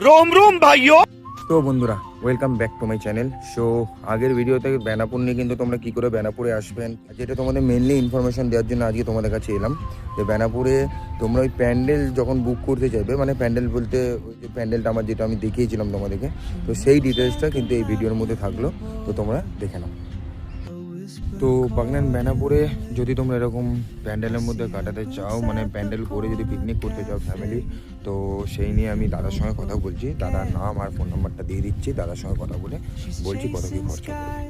रोम रोम भाइयों। তো বন্ধুরা welcome back to my channel. So আগের ভিডিওতে বেনাপুর নিয়ে কিন্তু তোমরা কি করে বেনাপুরে আসবেন যেটা তোমাদের মেনলি ইনফরমেশন দেওয়ার জন্য আজকে তোমাদের কাছে এলাম। যে বেনাপুরে তোমরা ওই প্যান্ডেল যখন বুক করতে চাইবে, মানে প্যান্ডেল বলতে ওই যে প্যান্ডেলটা আমার যেটা আমি দেখিয়েছিলাম তোমাদেরকে, তো সেই ডিটেলসটা কিন্তু এই ভিডিওর মধ্যে থাকলো, তো তোমরা দেখে নাও। তো বাগনান বেনাপুরে যদি তোমরা এরকম প্যান্ডেলের মধ্যে কাটাতে চাও, মানে প্যান্ডেল করে যদি পিকনিক করতে চাও ফ্যামিলি, তো সেই নিয়ে আমি দাদার সঙ্গে কথা বলছি। দাদার নাম আর ফোন নাম্বারটা দিয়ে দিচ্ছি, দাদার সঙ্গে কথা বলে বলছি কত কি খরচা পড়বে।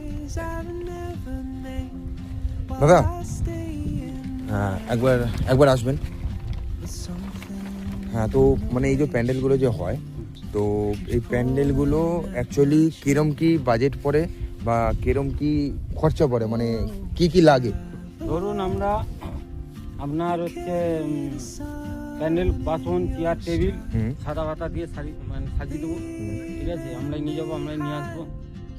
দাদা হ্যাঁ একবার আসবেন। হ্যাঁ, তো মানে এই যে প্যান্ডেলগুলো যে হয়, তো এই প্যান্ডেলগুলো অ্যাকচুয়ালি কিরম কি বাজেট পড়ে বা কিরম কি খরচা পড়ে, মানে কি কি লাগে? ধরুন আমরা আপনার হচ্ছে প্যান্ডেল, বাসন, চেয়ার, টেবিল সাদা পাতা দিয়ে সাজিয়ে দেবো। ঠিক আছে, আমরাই নিয়ে যাবো, আমরাই নিয়ে আসবো।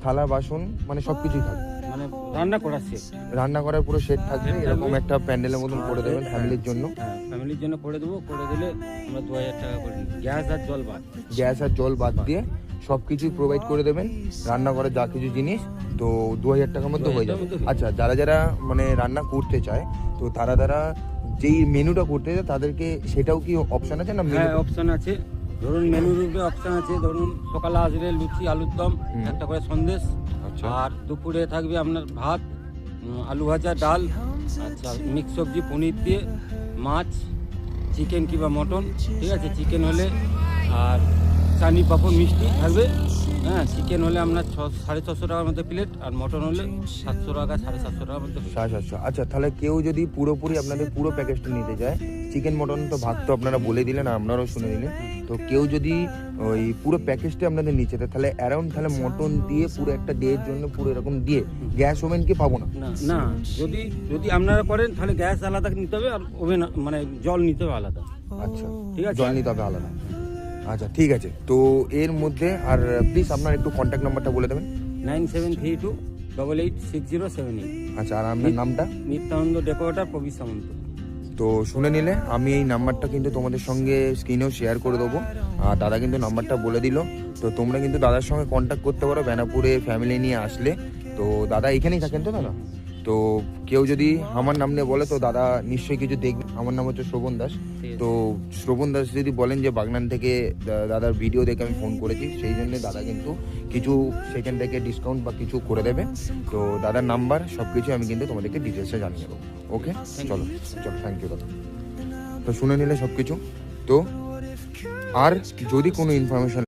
থালা বাসন মানে সবকিছুই থাকবে, মানে রান্না করার সেট, রান্না করার পুরো সেট থাকবে। এরকম একটা প্যান্ডেলের মতন করে দেবেন ফ্যামিলির জন্য। হ্যাঁ, ফ্যামিলির জন্য করে দেবো। করে দিলে আমরা 2000 টাকা করে নিই, গ্যাস আর জল বাদ। গ্যাস আর জল বাদ দিয়ে সব কিছুই প্রোভাইড করে দেবেন, রান্না করার যা কিছু জিনিস, তো 2000 টাকার মধ্যে হয়ে যাবে। আচ্ছা, যারা যারা মানে রান্না করতে চায়, তো তারা যেই মেনুটা করতে চায় তাদেরকে সেটাও কি অপশন আছে না? হ্যাঁ, অপশন আছে। ধরুন মেনুর উপরে অপশন আছে। ধরুন সকালে আসবে লুচি, আলুর দম, একটা করে সন্দেশ। আচ্ছা, আর দুপুরে থাকবে আপনার ভাত, আলু ভাজা, ডাল, আচ্ছা মিক্স সবজি, পনির দিয়ে, মাছ, চিকেন কিংবা মটন। ঠিক আছে, চিকেন হলে আর চানি, পাঁপড়, মিষ্টি থাকবে। হ্যাঁ, চিকেন হলে আপনার 650 টাকার মধ্যে প্লেট, আর মটন হলে 700 টাকা, 750 টাকার মধ্যে। 750। আচ্ছা, তাহলে কেউ যদি পুরোপুরি আপনাদের পুরো প্যাকেজটা নিতে চায়, চিকেন মটন তো ভাত তো আপনারা বলে দিলেন, আপনারাও শুনে নিলেন, তো কেউ যদি ওই পুরো প্যাকেজটা আপনাদের নিচে, তাহলে অ্যারাউন্ড তাহলে মটন দিয়ে পুরো একটা ডের জন্য পুরো এরকম দিয়ে গ্যাস ওভেন কি পাবো না? না, যদি আপনারা করেন তাহলে গ্যাস আলাদা নিতে হবে, আর ওভেন মানে জল নিতে হবে আলাদা। আচ্ছা, ঠিক আছে, জল নিতে হবে আলাদা। আচ্ছা ঠিক আছে, তো এর মধ্যে আর প্লিজ আপনার একটু কন্ট্যাক্ট নাম্বারটা বলে দেবেন। 9732886078। আচ্ছা, আর আপনার নামটা? নিত্যানন্দ ডেকোরেটর, প্রবীর সামন্ত। তো শুনে নিলে আমি এই নাম্বারটা কিন্তু তোমাদের সঙ্গে স্ক্রিনেও শেয়ার করে দেবো, আর দাদা কিন্তু নাম্বারটা বলে দিল। তো তোমরা কিন্তু দাদার সঙ্গে কন্ট্যাক্ট করতে পারো বেনাপুরে ফ্যামিলি নিয়ে আসলে। তো দাদা এখানেই থাকেন তো দাদা? তো কেউ যদি আমার নাম নিয়ে বলে, তো দাদা নিশ্চয়ই কিছু দেখবে। আমার নাম হচ্ছে শ্রবণ দাস। তো শ্রবণ দাস যদি বলেন যে বাগনান থেকে দাদার ভিডিও দেখে আমি ফোন করেছি, সেই জন্য দাদা কিন্তু কিছু সেখান থেকে ডিসকাউন্ট বা কিছু করে দেবে। তো দাদার নাম্বার সব কিছু আমি কিন্তু তোমাদেরকে ডিটেলসে জানিয়ে দেবো। ওকে, চলো, থ্যাংক ইউ দাদা। তো শুনে নিলে সব কিছু। তো আর যদি কোনো ইনফরমেশন